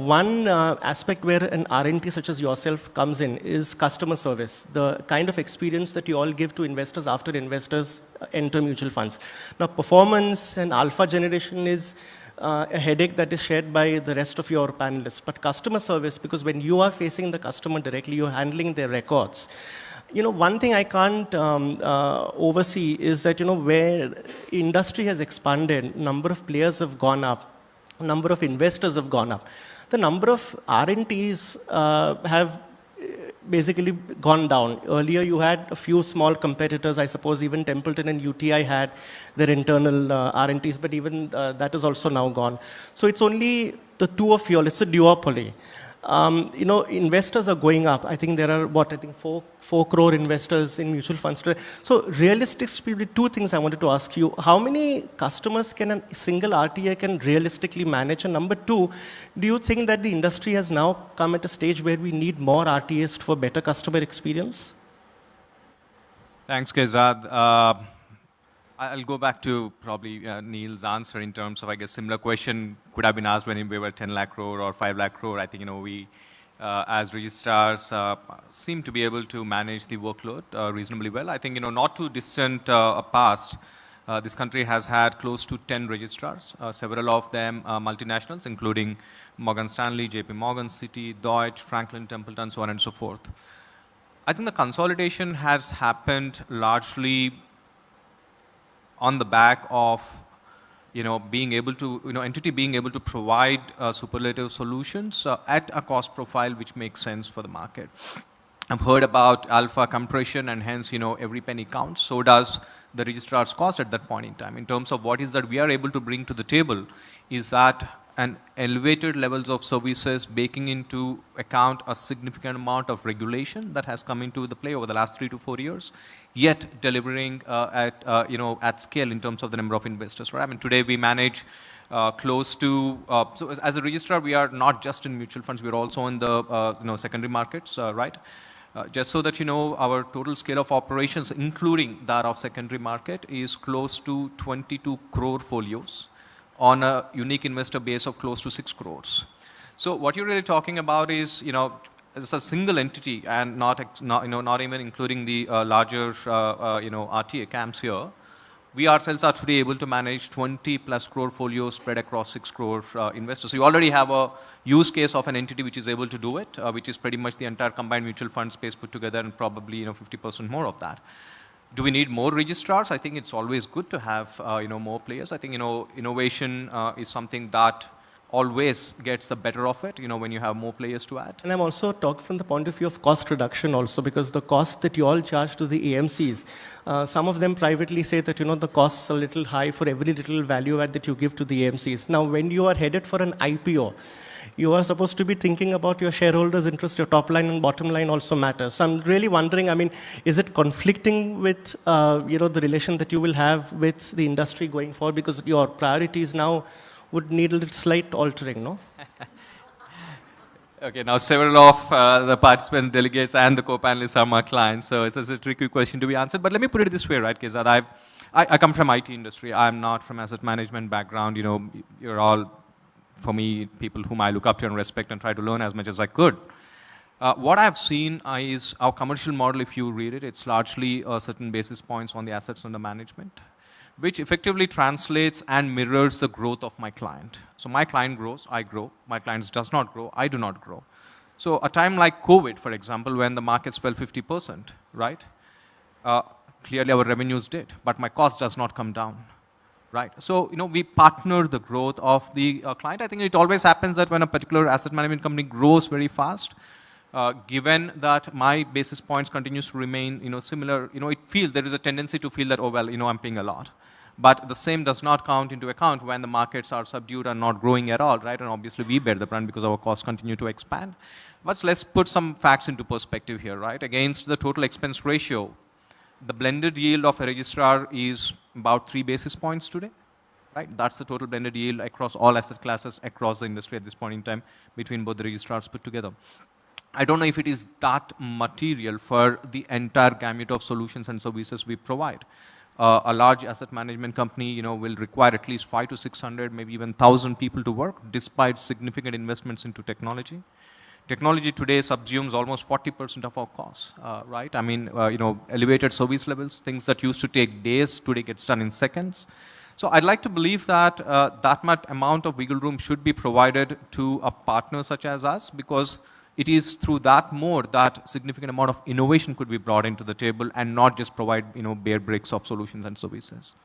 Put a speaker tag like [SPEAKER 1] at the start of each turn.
[SPEAKER 1] One aspect where an R&T such as yourself comes in is customer service, the kind of experience that you all give to investors after investors enter mutual funds. Now, performance and alpha generation is a headache that is shared by the rest of your panelists. But customer service, because when you are facing the customer directly, you're handling their records. One thing I can't oversee is that, where industry has expanded, number of players have gone up, number of investors have gone up. The number of R&Ts have basically gone down. Earlier, you had a few small competitors. I suppose even Templeton and UTI had their internal R&Ts, but even that is also now gone. So it's only the two of you all. It's a duopoly. Investors are going up. I think there are, 4 crore investors in mutual funds today. So realistically, two things I wanted to ask you. How many customers can a single RTA can realistically manage? And number two, do you think that the industry has now come at a stage where we need more RTAs for better customer experience?
[SPEAKER 2] Thanks, Kezad. I'll go back to probably Neil's answer in terms of, I guess, similar question could have been asked when we were 10 lakh crore or 5 lakh crore. I think, we as registrars seem to be able to manage the workload reasonably well. I think, not too distant past, this country has had close to 10 registrars, several of them multinationals, including Morgan Stanley, JP Morgan, Citi, Deutsche, Franklin Templeton, so on and so forth. I think the consolidation has happened largely on the back of, being able to, entity being able to provide superlative solutions at a cost profile which makes sense for the market. I've heard about alpha compression and hence, every penny counts. So does the registrar's cost at that point in time. In terms of what is that we are able to bring to the table is that an elevated levels of services baking into account a significant amount of regulation that has come into the play over the last 3 to 4 years, yet delivering at scale in terms of the number of investors. Right? I mean, today we manage close to, so as a registrar, we are not just in mutual funds, we're also in the secondary markets, right? Just so that our total scale of operations, including that of secondary market, is close to 22 crore folios on a unique investor base of close to 6 crores. So what you're really talking about is, it's a single entity and not even including the larger, RTA camps here. We ourselves are today able to manage 20 plus crore folios spread across 6 crore investors. So you already have a use case of an entity which is able to do it, which is pretty much the entire combined mutual fund space put together and probably 50% more of that. Do we need more registrars? I think it's always good to have more players. I think innovation is something that always gets the better of it, when you have more players to add.
[SPEAKER 1] And I'm also talking from the point of view of cost reduction also, because the cost that you all charge to the AMCs, some of them privately say that, the costs are a little high for every little value add that you give to the AMCs. Now, when you are headed for an IPO, you are supposed to be thinking about your shareholders' interest, your top line and bottom line also matters. So I'm really wondering, is it conflicting with, the relation that you will have with the industry going forward? Because your priorities now would need a little slight altering, no?
[SPEAKER 2] Okay, now several of the participants, delegates, and the co-panelists are my clients, so it's a tricky question to be answered. But let me put it this way, right, Kezad? I come from IT industry. I'm not from asset management background. You're all, for me, people whom I look up to and respect and try to learn as much as I could. What I've seen is our commercial model, if you read it, it's largely certain basis points on the assets under management, which effectively translates and mirrors the growth of my client. So my client grows, I grow. My client does not grow, I do not grow. So a time like COVID, for example, when the markets fell 50%, right? Clearly our revenues did, but my cost does not come down. Right. So, we partner the growth of the client. I think it always happens that when a particular asset management company grows very fast, given that my basis points continues to remain, similar, there is a tendency to feel that, oh, well, I'm paying a lot. But the same does not count into account when the markets are subdued and not growing at all, right? And obviously we bear the brunt because our costs continue to expand. But let's put some facts into perspective here, right? Against the total expense ratio, the blended yield of a registrar is about 3 basis points today, right? That's the total blended yield across all asset classes across the industry at this point in time between both the registrars put together. I don't know if it is that material for the entire gamut of solutions and services we provide. A large asset management company, will require at least 500 to 600, maybe even 1,000 people to work, despite significant investments into technology. Technology today subsumes almost 40% of our costs, right? I mean, elevated service levels, things that used to take days, today gets done in seconds. So I'd like to believe that that much amount of wiggle room should be provided to a partner such as us, because it is through that mode that significant amount of innovation could be brought into the table and not just provide, bare bricks of solutions and services.